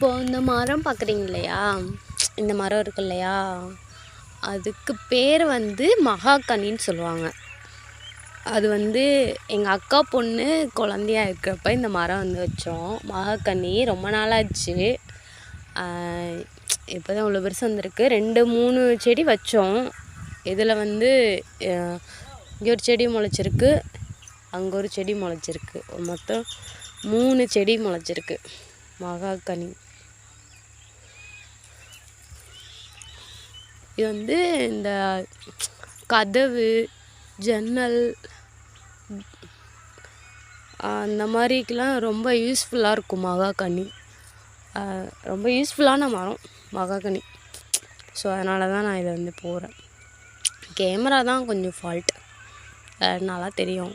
இப்போது இந்த மரம் பார்க்குறீங்க இல்லையா, இந்த மரம் இருக்கு இல்லையா, அதுக்கு பேர் வந்து மகாகனின்னு சொல்லுவாங்க. அது வந்து எங்கள் அக்கா பொண்ணு குழந்தையா இருக்கிறப்ப இந்த மரம் வந்து வச்சோம். மகாகனி ரொம்ப நாளாச்சு. இப்போ தான் இவ்வளோ பெருசு வந்திருக்கு. 2-3 செடி வச்சோம். இதில் வந்து இங்கே ஒரு செடி முளைச்சிருக்கு, அங்கே ஒரு செடி முளைச்சிருக்கு. மொத்தம் 3 செடி முளைச்சிருக்கு மகாகனி. இது வந்து இந்த கதவு, ஜன்னல் அந்த மாதிரிக்கெலாம் ரொம்ப யூஸ்ஃபுல்லாக இருக்கும் மகாகனி. ரொம்ப யூஸ்ஃபுல்லான மரம் மகாகனி. ஸோ அதனால தான் நான் இதை வந்து போகிறேன். கேமரா தான் கொஞ்சம் ஃபால்ட், நல்லா தெரியும்.